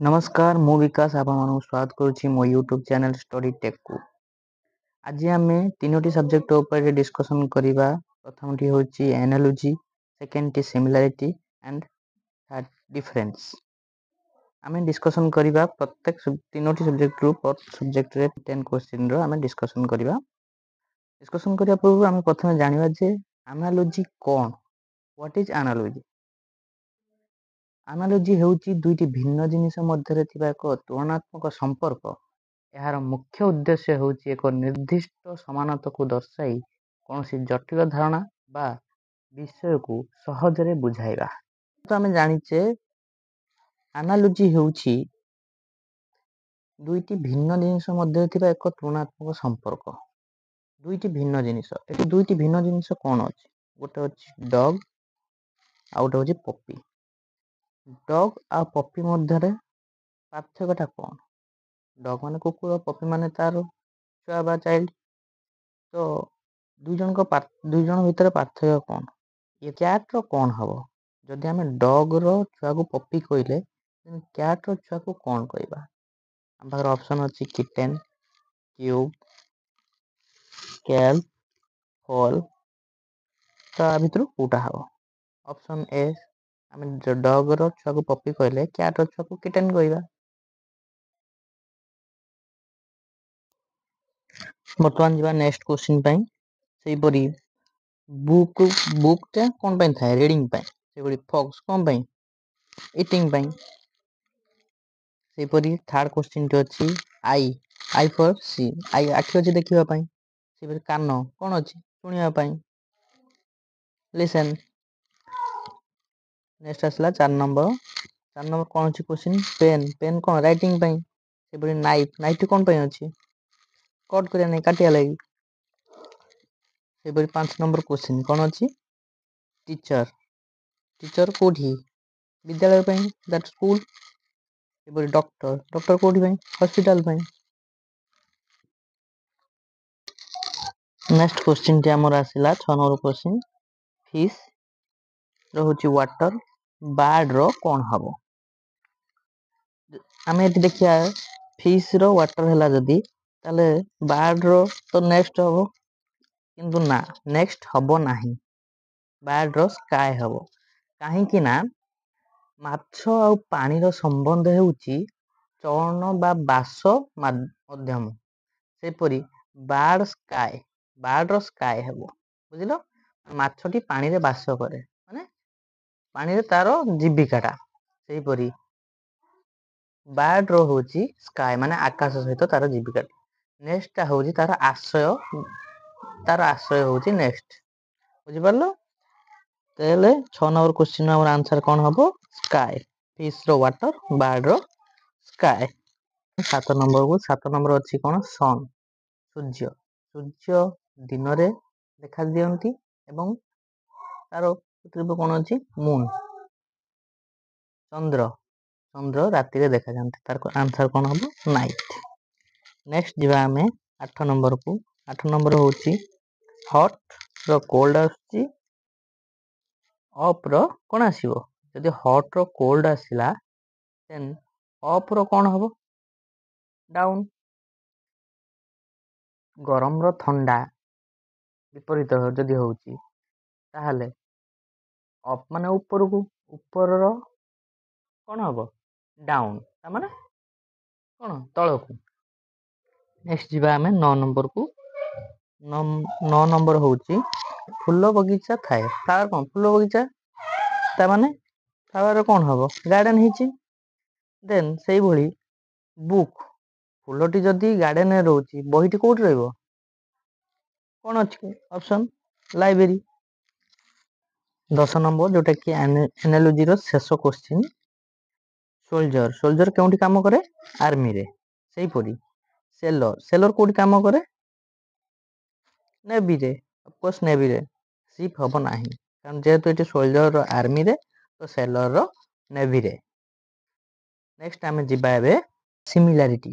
नमस्कार ମୁଁ ବିକାଶ ଆପଣମାନଙ୍କୁ ସ୍ୱାଗତ କରୁଛି ମୋ ୟୁଟ୍ୟୁବ୍ ଚ୍ୟାନେଲ୍ ଷ୍ଟଡି ଟେକ୍‌କୁ। ଆଜି ଆମେ ତିନୋଟି ସବଜେକ୍ଟ ଉପରେ ଡିସ୍କସନ୍ କରିବା। ପ୍ରଥମଟି ହେଉଛି ଆନାଲୋଜି, ସେକେଣ୍ଡଟି ସିମିଲାରିଟି ଆଣ୍ଡ ଥାର୍ଡ ଡିଫରେନ୍ସ। ଆମେ ଡିସ୍କସନ୍ କରିବା ପ୍ରତ୍ୟେକ ତିନୋଟି ସବଜେକ୍ଟରୁ ସବଜେକ୍ଟରେ 10 କ୍ୱେଶ୍ଚିନ୍‌ର ଆମେ ଡିସ୍କସନ୍ କରିବା। ଡିସ୍କସନ୍ କରିବା ପୂର୍ବରୁ ଆମେ ପ୍ରଥମେ ଜାଣିବା ଯେ ଆନାଲୋଜି କ'ଣ? What is ଆନାଲୋଜି? ଆନାଲୋଜି ହେଉଛି ଦୁଇଟି ଭିନ୍ନ ଜିନିଷ ମଧ୍ୟରେ ଥିବା ଏକ ତୁଳନାତ୍ମକ ସମ୍ପର୍କ। ଏହାର ମୁଖ୍ୟ ଉଦ୍ଦେଶ୍ୟ ହେଉଛି ଏକ ନିର୍ଦ୍ଦିଷ୍ଟ ସମାନତାକୁ ଦର୍ଶାଇ କୌଣସି ଜଟିଳ ଧାରଣା ବା ବିଷୟକୁ ସହଜରେ ବୁଝାଇବା। ତ ଆମେ ଜାଣିଛେ ଆନାଲୋଜି ହେଉଛି ଦୁଇଟି ଭିନ୍ନ ଜିନିଷ ମଧ୍ୟରେ ଥିବା ଏକ ତୁଳନାତ୍ମକ ସମ୍ପର୍କ। ଦୁଇଟି ଭିନ୍ନ ଜିନିଷ। ଏଠି ଦୁଇଟି ଭିନ୍ନ ଜିନିଷ କ'ଣ ଅଛି? ଗୋଟେ ଅଛି ଡଗ୍ ଆଉ ଗୋଟେ ହେଉଛି ପପି। ଡଗ୍ ଆଉ ପପି ମଧ୍ୟରେ ପାର୍ଥକ୍ୟଟା କ'ଣ? ଡଗ୍ ମାନେ କୁକୁର, ପପି ମାନେ ତାର ଛୁଆ ବା ଚାଇଲ୍ଡ। ତ ଦୁଇ ଜଣ ଭିତରେ ପାର୍ଥକ୍ୟ କ'ଣ? ଏ କ୍ୟାଟ୍‌ର କ'ଣ ହବ? ଯଦି ଆମେ ଡଗ୍‌ର ଛୁଆକୁ ପପି କହିଲେ କ୍ୟାଟ୍‌ର ଛୁଆକୁ କ'ଣ କହିବା? ଆମ ପାଖରେ ଅପସନ୍ ଅଛି କିଟେନ୍, କ୍ୟୁବ୍, କ୍ୟାଟ୍, ଫଲ୍। ତ ଆ ଭିତରୁ କୋଉଟା ହବ? ଅପସନ୍ ଏ, ଆମେ ଡଗ୍‌ର ଛୁଆକୁ ପପି କହିଲେ କ୍ୟାଟ୍‌ର ଛୁଆକୁ କିଟେନ୍ କହିବା। ବର୍ତ୍ତମାନ ଯିବା ନେକ୍ସଟ କ୍ୱେଶ୍ଚିନ୍ ପାଇଁ। ସେହିପରି ବୁକ୍‌ଟା କ'ଣ ପାଇଁ ଥାଏ? ରିଡ଼ିଂ ପାଇଁ। ସେହିପରି ଫକ୍ସ କ'ଣ ପାଇଁ? ଇଟିଂ ପାଇଁ। ସେହିପରି ଥାର୍ଡ କ୍ୱେଶ୍ଚିନ୍‌ଟି ଅଛି ଆଇ ଫର୍ ସି। ଆଖି ଅଛି ଦେଖିବା ପାଇଁ। ସେହିପରି କାନ କ'ଣ ଅଛି? ଶୁଣିବା ପାଇଁ। ଲିସେନ୍। ନେକ୍ସଟ ଆସିଲା 4 ନମ୍ବର। 4 ନମ୍ବର କ'ଣ ଅଛି କ୍ୱେଶ୍ଚିନ୍? ପେନ୍ କ'ଣ? ରାଇଟିଂ ପାଇଁ। ସେହିପରି ନାଇଫ୍‌ଟି କ'ଣ ପାଇଁ ଅଛି? କଟ୍ କରିବା ନାହିଁ, କାଟିବା ଲାଗି। ସେହିପରି 5 ନମ୍ବର କ୍ୱେଶ୍ଚିନ୍ କ'ଣ ଅଛି? ଟିଚର୍ କୋଉଠି? ବିଦ୍ୟାଳୟ ପାଇଁ, ଦ୍ୟାଟ୍ ସ୍କୁଲ୍। ସେହିପରି ଡକ୍ଟର କୋଉଠି ପାଇଁ? ହସ୍ପିଟାଲ ପାଇଁ। ନେକ୍ସଟ କ୍ୱେଶ୍ଚିନ୍‌ଟି ଆମର ଆସିଲା 6 ନମ୍ବର କ୍ୱେଶ୍ଚିନ୍। ଫିସ୍ ର ହେଉଛି ୱାଟର, ବାର୍ଡର କ'ଣ ହବ? ଆମେ ଏଠି ଦେଖିବା ଫିସ୍‌ର ୱାଟର ହେଲା ଯଦି, ତାହେଲେ ବାର୍ଡର ତ ନେକ୍ସଟ ହବ, କିନ୍ତୁ ନା, ନେକ୍ସଟ ହବ ନାହିଁ। ବାର୍ଡର ସ୍କାଏ ହବ। କାହିଁକି ନା ମାଛ ଆଉ ପାଣିର ସମ୍ବନ୍ଧ ହେଉଛି ଚଳନ ବା ବାସ ମଧ୍ୟମ। ସେପରି ବାର୍ଡର ସ୍କାଏ ହେବ। ବୁଝିଲ? ମାଛଟି ପାଣିରେ ବାସ କରେ, ମାନେ ପାଣିରେ ତାର ଜୀବିକାଟା। ସେହିପରି ବାର୍ଡର ହେଉଛି ସ୍କାଏ, ମାନେ ଆକାଶ ସହିତ ତାର ଜୀବିକାଟା। ନେକ୍ସଟଟା ହେଉଛି ତାର ଆଶ୍ରୟ ହେଉଛି ନେକ୍ସଟ। ବୁଝିପାରିଲ? ତାହେଲେ 6 ନମ୍ବର କ୍ୱେଶ୍ଚିନ୍ ଆମର ଆନ୍ସର କ'ଣ ହବ? ସ୍କାଏ। ଫିସ୍‌ର ୱାଟର, ବାର୍ଡର ସ୍କାଏ। 7 ନମ୍ବର ଅଛି କ'ଣ? ସନ୍, ସୂର୍ଯ୍ୟ। ସୂର୍ଯ୍ୟ ଦିନରେ ଦେଖାଦିଅନ୍ତି ଏବଂ ତାର ପ୍ରତିରୂପ କ'ଣ ଅଛି? ମୁନ୍। ଚନ୍ଦ୍ର ରାତିରେ ଦେଖାଯାଆନ୍ତି। ତାର ଆନ୍ସର କ'ଣ ହବ? ନାଇଟ୍। ନେକ୍ସଟ ଯିବା ଆମେ 8 ନମ୍ବରକୁ। 8 ନମ୍ବର ହେଉଛି ହଟ୍‌ର କୋଲ୍ଡ ଆସୁଛି, ଅପ୍‌ର କ'ଣ ଆସିବ? ଯଦି ହଟ୍‌ର କୋଲ୍ଡ ଆସିଲା, ଦେନ୍ ଅପ୍‌ର କ'ଣ ହବ? ଡାଉନ୍। ଗରମର ଥଣ୍ଡା ବିପରୀତ ଯଦି ହେଉଛି, ତାହେଲେ ଅପ୍ ମାନେ ଉପରକୁ, ଉପରର କ'ଣ ହବ? ଡାଉନ୍। ତାମାନେ କ'ଣ? ତଳକୁ। ନେକ୍ସଟ ଯିବା ଆମେ 9 ନମ୍ବରକୁ। 9 ନମ୍ବର ହେଉଛି ଫୁଲ ବଗିଚା ଥାଏ। ଫ୍ଲାୱାର କ'ଣ? ଫୁଲ ବଗିଚା। ତାମାନେ ଫ୍ଲାୱାର କ'ଣ ହବ? ଗାର୍ଡେନ୍ ହେଇଛି। ଦେନ୍ ସେଇଭଳି ବୁକ୍, ଫୁଲଟି ଯଦି ଗାର୍ଡେନରେ ରହୁଛି, ବହିଟି କୋଉଠି ରହିବ? କ'ଣ ଅଛି ଅପସନ୍? ଲାଇବ୍ରେରୀ। 10 ନମ୍ବର, ଯୋଉଟାକି ଆନାଲୋଜିର ଶେଷ କ୍ୱେଶ୍ଚିନ୍। ସୋଲଜର କେଉଁଠି କାମ କରେ? ଆର୍ମିରେ। ସେହିପରି ସେଲର କୋଉଠି କାମ କରେ? ନେଭିରେ। ଅଫକୋର୍ସ ନେଭିରେ। ସିପ୍ ହବ ନାହିଁ, କାରଣ ଯେହେତୁ ଏଠି ସୋଲଜର ଆର୍ମିରେ, ତ ସେଲର ନେଭିରେ। ନେକ୍ସଟ ଆମେ ଯିବା ଏବେ ସିମିଲାରିଟି।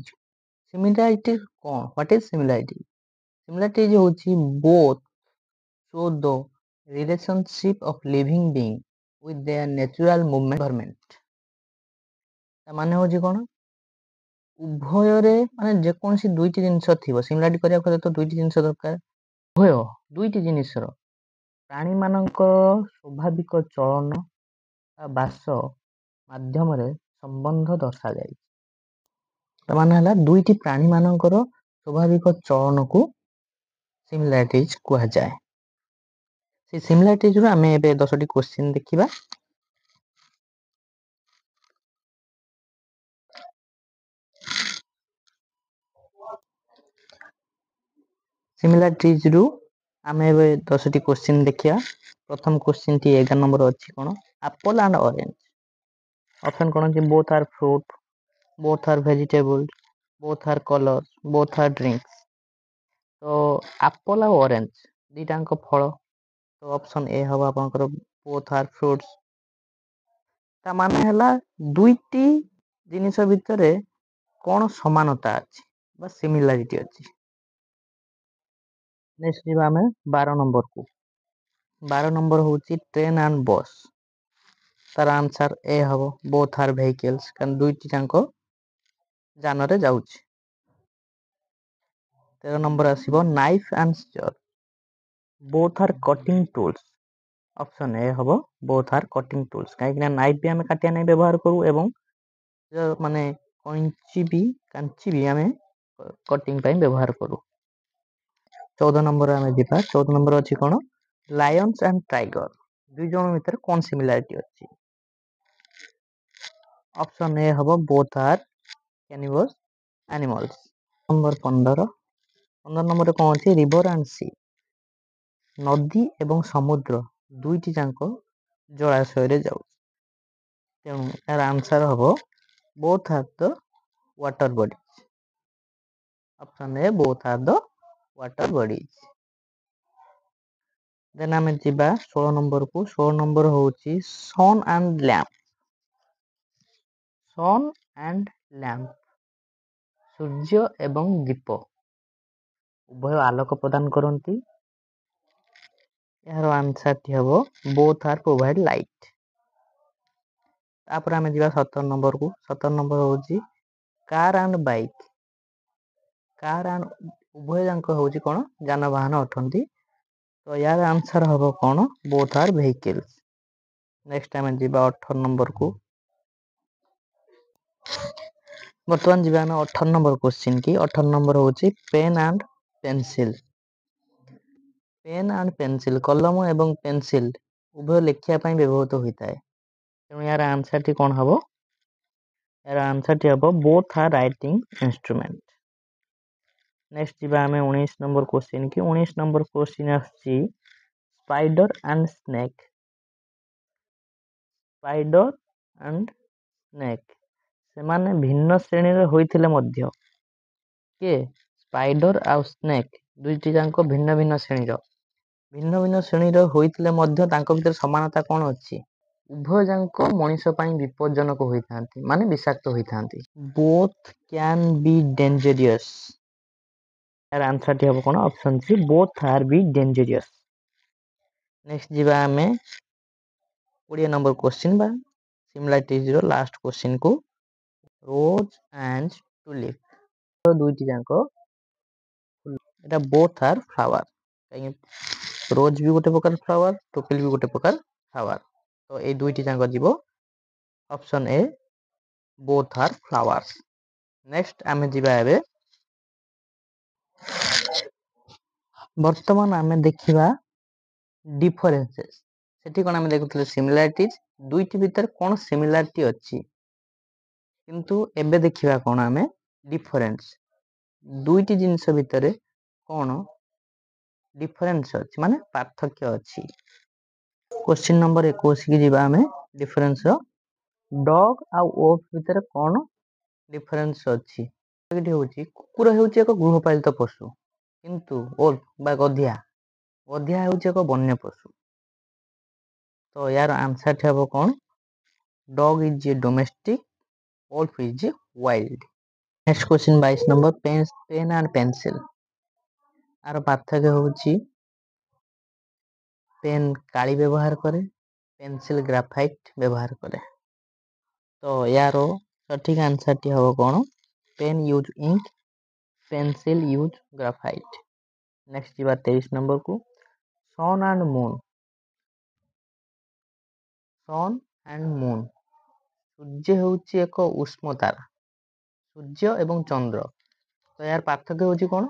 ସିମିଲାରିଟି କ'ଣ? What is similarity? ସିମିଲାରିଟି ହେଉଛି both show the relationship of living being with their natural movement environment. ତା ମାନେ ହଉଛି କ'ଣ, ଉଭୟରେ ମାନେ ଯେକୌଣସି ଦୁଇଟି ଜିନିଷ ଥିବ, ସିମିଲାରିଟି କରିବାକୁ ହେଲେ ତ ଦୁଇଟି ଜିନିଷ ଦରକାର। ଉଭୟ ଦୁଇଟି ଜିନିଷର ପ୍ରାଣୀମାନଙ୍କ ସ୍ୱାଭାବିକ ଚଳନ ବା ବାସ ମାଧ୍ୟମରେ ସମ୍ବନ୍ଧ ଦର୍ଶାଯାଇଛି। ତା ମାନେ ହେଲା ଦୁଇଟି ପ୍ରାଣୀମାନଙ୍କର ସ୍ୱାଭାବିକ ଚଳନକୁ ସିମିଲାରିଟିଜ୍ କୁହାଯାଏ। ସେ ସିମିଲାରିଟିଜରୁ ଆମେ ଏବେ 10ଟି କ୍ୱେଶ୍ଚିନ୍ ଦେଖିବା। ସିମିଲାରିଟିଜରୁ ଆମେ ଏବେ 10ଟି କ୍ୱେଶ୍ଚିନ୍ ଦେଖିବା। ପ୍ରଥମ କ୍ୱେଶ୍ଚିନ୍ଟି 11 ନମ୍ବର ଅଛି କ'ଣ, ଆପଲ୍ ଆଣ୍ଡ ଅରେଞ୍ଜ। ଅପସନ୍ କ'ଣ ଅଛି, ବୋଥ୍ ଆର୍ ଫ୍ରୁଟ୍, ବୋଥ୍ ଆର୍ ଭେଜିଟେବୁଲ୍, ବୋଥ୍ ଆର୍ କଲର୍ସ, ବୋଥ୍ ଆର୍ ଡ୍ରିଙ୍କ୍ସ। ତ ଆପଲ୍ ଆଉ ଅରେଞ୍ଜ ଦୁଇଟାଙ୍କ ଫଳ। ତ ଅପସନ୍ ଏ ହେବ ଆପଣଙ୍କର ବୋଥ୍ ଆର୍ ଫ୍ରୁଟ୍ସ। ତା ମାନେ ହେଲା ଦୁଇଟି ଜିନିଷ ଭିତରେ କ'ଣ ସମାନତା ଅଛି ବା ସିମିଲାରିଟି ଅଛି। ନେକ୍ସଟ ଯିବା ଆମେ 12 ନମ୍ବରକୁ। 12 ନମ୍ବର ହେଉଛି ଟ୍ରେନ୍ ଆଣ୍ଡ ବସ୍। ତାର ଆନ୍ସର ଏ ହେବ ବୋଥ୍ ଆର୍ ଭେହିକଲ୍ସ, କାରଣ ଦୁଇଟି ଯାକ ଯାନରେ ଯାଉଛି। 13 ନମ୍ବର ଆସିବ knife and seizure, both R cutting tools. Option A ହେବ ବୋଥ୍ ଆର୍ କଟିଂ ଟୁଲ୍ସ, କାହିଁକିନା ନାଇଫ୍ ବି ଆମେ କାଟିବା ପାଇଁ ବ୍ୟବହାର କରୁ ଏବଂ ମାନେ କାଞ୍ଚି ବି ଆମେ କଟିଂ ପାଇଁ ବ୍ୟବହାର କରୁ। 14 ନମ୍ବର ଆମେ ଯିବା। 14 ନମ୍ବର ଅଛି କ'ଣ, ଲାୟନ୍ସ ଆଣ୍ଡ ଟାଇଗର। ଦୁଇ ଜଣ ଭିତରେ କ'ଣ ସିମିଲାରିଟି ଅଛି। ଅପସନ୍ ଏ ହେବ ବୋଥ୍ ଆର୍ କ୍ୟାନିଭସ୍ ଆନିମଲ୍ସ। ନମ୍ବର 15 ନମ୍ବରରେ କ'ଣ ଅଛି, ରିଭର ଆଣ୍ଡ ସି। ନଦୀ ଏବଂ ସମୁଦ୍ର ଦୁଇଟି ଯାକ ଜଳାଶୟରେ ଯାଉଛି। ତେଣୁ ଏହାର ଆନ୍ସର ହେବ both are the water bodies. Option A both are the water bodies. Then ଆମେ ଯିବା 16 ନମ୍ବରକୁ। 16 ନମ୍ବର ହେଉଛି sun and lamp. Sun and lamp, ସୂର୍ଯ୍ୟ ଏବଂ ଦୀପ ଉଭୟ ଆଲୋକ ପ୍ରଦାନ କରନ୍ତି। ଏହାର ଆନ୍ସରଟି ହେବ ବୋଥ୍ ଆର୍ ପ୍ରୋଭାଇଡ୍ ଲାଇଟ୍। ତାପରେ ଆମେ ଯିବା 17 ନମ୍ବରକୁ। 17 ନମ୍ବର ହେଉଛି car and bike. Car and ଉଭୟ ଯାକ ହେଉଛି କ'ଣ, ଯାନବାହନ ଅଟନ୍ତି। ତ ୟାର ଆନ୍ସର ହେବ କ'ଣ, ବୋଥ୍ ଆର୍ ଭେହିକଲ୍ସ। ନେକ୍ସଟ ଆମେ ଯିବା 18 ନମ୍ବରକୁ। ବର୍ତ୍ତମାନ ଯିବା ଆମେ 18 ନମ୍ବର କ୍ୱେଶ୍ଚିନ୍ କି। 18 ନମ୍ବର ହେଉଛି pen and pencil. Pen and pencil, କଲମ ଏବଂ ପେନ୍ସିଲ୍ ଉଭୟ ଲେଖିବା ପାଇଁ ବ୍ୟବହୃତ ହୋଇଥାଏ। ତେଣୁ ଏହାର ଆନ୍ସରଟି କ'ଣ ହେବ, ଏହାର ଆନ୍ସରଟି ହେବ ବୋଥ୍ ଆର୍ ରାଇଟିଂ ଇନଷ୍ଟ୍ରୁମେଣ୍ଟ। ନେକ୍ସଟ ଯିବା ଆମେ 19 ନମ୍ବର କ୍ୱେଶ୍ଚିନ୍ କି। 19 ନମ୍ବର କ୍ୱେଶ୍ଚିନ୍ ଆସୁଛି spider and snake. Spider and snake, ସେମାନେ ଭିନ୍ନ ଶ୍ରେଣୀର ହୋଇଥିଲେ ମଧ୍ୟ କିଏ, ସ୍ପାଇଡର ଆଉ ସ୍ନେକ୍ ଦୁଇଟି ଯାକ ଭିନ୍ନ ଭିନ୍ନ ଶ୍ରେଣୀର ହୋଇଥିଲେ ମଧ୍ୟ ତାଙ୍କ ଭିତରେ ସମାନତା କ'ଣ ଅଛି, ଉଭୟ ଯାକ ମଣିଷ ପାଇଁ ବିପଜ୍ଜନକ ହୋଇଥାନ୍ତି, ମାନେ ବିଷାକ୍ତ ହୋଇଥାନ୍ତି। Both can be dangerous. ଏହାର ଆନ୍ସରଟି ହେବ କ'ଣ, ଅପସନ୍ ସି ବୋଥ୍ ଆର୍ ବି ଡେଞ୍ଜରିୟସ୍। ନେକ୍ସଟ ଯିବା ଆମେ 20 ନମ୍ବର କ୍ୱେଶ୍ଚିନ୍ ବା ସିମିଲାରିଟିଜର ଲାଷ୍ଟ କ୍ୱେଶ୍ଚିନ୍କୁ। ରୋଜ୍ ଆଣ୍ଡ ଟୁଲିପ୍ ଦୁଇଟି ଯାକ, ଏଟା ବୋଥ୍ ଆର୍ ଫ୍ଲାୱାର। କାହିଁକି, ରୋଜ୍ ବି ଗୋଟେ ପ୍ରକାର ଫ୍ଲାୱାର, ଟୁଲିପ୍ ବି ଗୋଟେ ପ୍ରକାର ଫ୍ଲାୱାର। ତ ଏଇ ଦୁଇଟି ଯାକ ଯିବ option A both R flowers. Next ଆମେ ଯିବା ଏବେ, ବର୍ତ୍ତମାନ ଆମେ ଦେଖିବା ଡିଫରେନ୍ସେସ୍। ସେଠି କ'ଣ ଆମେ ଦେଖୁଥିଲେ ସିମିଲାରିଟିଜ୍, ଦୁଇଟି ଭିତରେ କ'ଣ ସିମିଲାରିଟି ଅଛି। କିନ୍ତୁ ଏବେ ଦେଖିବା କ'ଣ ଆମେ ଡିଫରେନ୍ସ, ଦୁଇଟି ଜିନିଷ ଭିତରେ କ'ଣ ଡିଫରେନ୍ସ ଅଛି, ମାନେ ପାର୍ଥକ୍ୟ ଅଛି। କ୍ୱେଶ୍ଚିନ୍ ନମ୍ବର 21 କି ଯିବା ଆମେ। ଡିଫରେନ୍ସ, ଡଗ୍ ଆଉ ଓଲ୍ଫ ଭିତରେ କ'ଣ ଡିଫରେନ୍ସ ଅଛି। ଏଠି ହେଉଛି କୁକୁର ହେଉଛି ଏକ ଗୃହପାଳିତ ପଶୁ, କିନ୍ତୁ ଓଲ୍ଫ ବା ଗଧିଆ ହେଉଛି ଏକ ବନ୍ୟ ପଶୁ। ତ ୟାର ଆନ୍ସରଟି ହେବ କ'ଣ, dog is a domestic, wolf is a wild. Next question 22 number, pen and pencil. ଆର ପାର୍ଥକ୍ୟ ହେଉଛି ପେନ୍ କାଳି ବ୍ୟବହାର କରେ, ପେନ୍ସିଲ୍ ଗ୍ରାଫାଇଟ୍ ବ୍ୟବହାର କରେ। ତ ୟାର ସଠିକ୍ ଆନ୍ସରଟି ହେବ କ'ଣ? Pen use ink, pencil use graphite. Next ଯିବା 23 ନମ୍ବରକୁ। Sun and moon. Sun and moon. ସୂର୍ଯ୍ୟ ହେଉଛି ଏକ ଉଷ୍ମ ତାରା। ସୂର୍ଯ୍ୟ ଏବଂ ଚନ୍ଦ୍ର। ତ ଏହାର ପାର୍ଥକ୍ୟ ହେଉଛି କ'ଣ?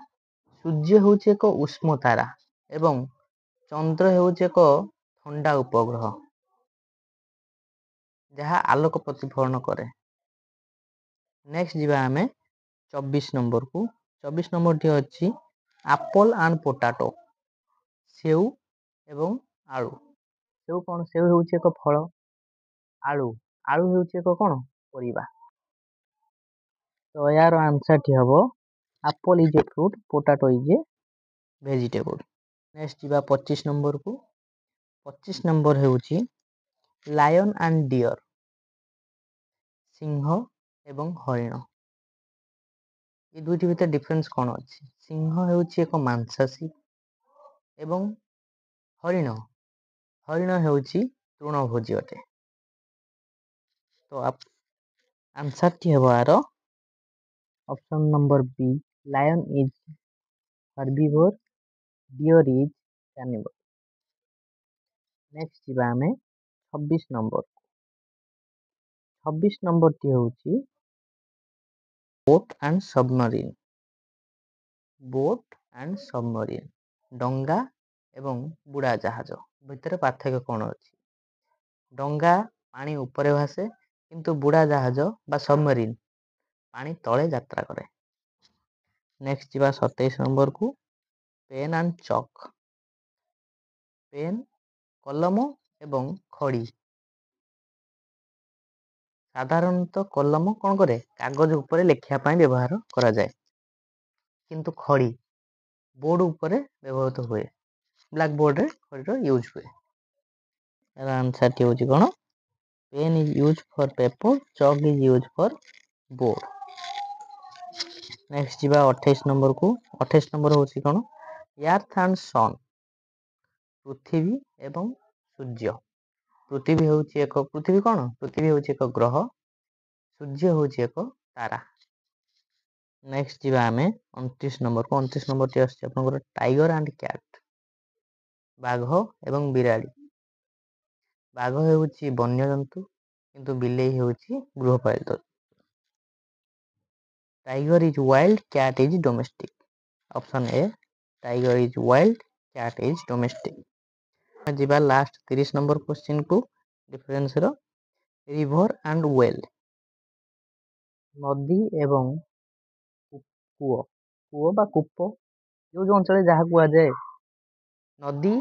ସୂର୍ଯ୍ୟ ହେଉଛି ଏକ ଉଷ୍ମ ତାରା ଏବଂ ଚନ୍ଦ୍ର ହେଉଛି ଏକ ଥଣ୍ଡା ଉପଗ୍ରହ ଯାହା ଆଲୋକ ପ୍ରତିଫଳନ କରେ। ନେକ୍ସଟ ଯିବା ଆମେ 24 ନମ୍ବରକୁ। 24 ନମ୍ବରଟି ଅଛି ଆପଲ୍ ଆଣ୍ଡ ପୋଟାଟୋ। ସେଉ ଏବଂ ଆଳୁ। ସେଉ କ'ଣ? ସେଉ ହେଉଛି ଏକ ଫଳ। ଆଳୁ ହେଉଛି ଏକ କ'ଣ? ପରିବା। ତ ଏହାର ଆନ୍ସରଟି ହେବ apple is a fruit, potato is a vegetable. Next ଯିବା 25 ନମ୍ବରକୁ। 25 ନମ୍ବର ହେଉଛି ଲାୟନ୍ ଆଣ୍ଡ ଡିଅର୍। ସିଂହ ଏବଂ ହରିଣ। ଏ ଦୁଇଟି ଭିତରେ ଡିଫରେନ୍ସ କ'ଣ ଅଛି? ସିଂହ ହେଉଛି ଏକ ମାଂସାଶୀ ଏବଂ ହରିଣ ହେଉଛି ତୃଣଭୋଜୀ ଅଟେ। ତ ଆନ୍ସରଟି ହେବ ଆର option number B, lion is herbivore, deer is carnivore. Next ଯିବା ଆମେ 26 ନମ୍ବର। 26 ନମ୍ବରଟି ହେଉଛି boat and submarine. Boat and submarine. ଡଙ୍ଗା ଏବଂ ବୁଡ଼ା ଜାହାଜ ଭିତରେ ପାର୍ଥକ୍ୟ କ'ଣ ଅଛି? ଡଙ୍ଗା ପାଣି ଉପରେ ଭାସେ କିନ୍ତୁ ବୁଡ଼ା ଜାହାଜ ବା ସବମରିନ୍ ପାଣି ତଳେ ଯାତ୍ରା କରେ। ନେକ୍ସଟ ଯିବା 27 ନମ୍ବରକୁ। Pain and chalk. ପେନ୍ କଲମ ଏବଂ ଖଡ଼ି। ସାଧାରଣତଃ କଲମ କ'ଣ କରେ? କାଗଜ ଉପରେ ଲେଖିବା ପାଇଁ ବ୍ୟବହାର କରାଯାଏ, କିନ୍ତୁ ଖଡ଼ି ବୋର୍ଡ଼ ଉପରେ ବ୍ୟବହୃତ ହୁଏ। ବ୍ଲାକ୍ ବୋର୍ଡ଼ରେ ଖଡ଼ିର ୟୁଜ୍ ହୁଏ। ଏହାର ଆନ୍ସରଟି ହେଉଛି କ'ଣ? Pen is use for paper, chalk is use for board. Next ଯିବା 28 ନମ୍ବରକୁ। 28 ନମ୍ବର ହେଉଛି କ'ଣ? Earth and sun. ପୃଥିବୀ ଏବଂ ସୂର୍ଯ୍ୟ। ପୃଥିବୀ କ'ଣ? ପୃଥିବୀ ହେଉଛି ଏକ ଗ୍ରହ। ସୂର୍ଯ୍ୟ ହେଉଛି ଏକ ତାରା। ନେକ୍ସଟ ଯିବା ଆମେ 29 ନମ୍ବରକୁ। 29 ନମ୍ବରଟି ଆସୁଛି ଆପଣଙ୍କର ଟାଇଗର ଆଣ୍ଡ କ୍ୟାଟ୍। ବାଘ ଏବଂ ବିରାଡ଼ି। ବାଘ ହେଉଛି ବନ୍ୟଜନ୍ତୁ କିନ୍ତୁ ବିଲେଇ ହେଉଛି ଗୃହପାଳିତ। Tiger is wild, cat is domestic. Option A, tiger is wild, cat is domestic. ଯିବା ଲାଷ୍ଟ 30 ନମ୍ବର କ୍ୱେଶ୍ଚିନ୍କୁ। ଡିଫରେନ୍ସର ରିଭର ଆଣ୍ଡ ୱେଲ୍। ନଦୀ ଏବଂ କୂଅ ବା କୂପ, ଯେଉଁ ଅଞ୍ଚଳରେ ଯାହା କୁହାଯାଏ। ନଦୀ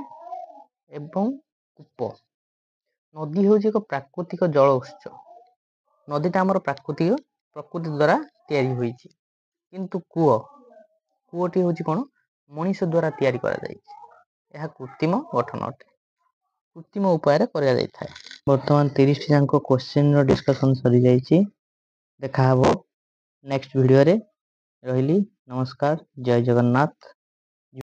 ଏବଂ କୂପ। ନଦୀ ହେଉଛି ଏକ ପ୍ରାକୃତିକ ଜଳ ଉତ୍ସ। ନଦୀଟା ଆମର ପ୍ରକୃତି ଦ୍ୱାରା ତିଆରି ହୋଇଛି, କିନ୍ତୁ କୂଅଟି ହେଉଛି କ'ଣ? ମଣିଷ ଦ୍ୱାରା ତିଆରି କରାଯାଇଛି। ଏହା କୃତ୍ରିମ ଗଠନ ଅଟେ, କୃତ୍ରିମ ଉପାୟରେ କରାଯାଇଥାଏ। ବର୍ତ୍ତମାନ 30ଟି ଯାକ କ୍ୱେଶ୍ଚିନ୍ର ଡିସ୍କସନ୍ ସରିଯାଇଛି। ଦେଖାହବ ନେକ୍ସଟ ଭିଡ଼ିଓରେ। ରହିଲି, ନମସ୍କାର, ଜୟ ଜଗନ୍ନାଥ।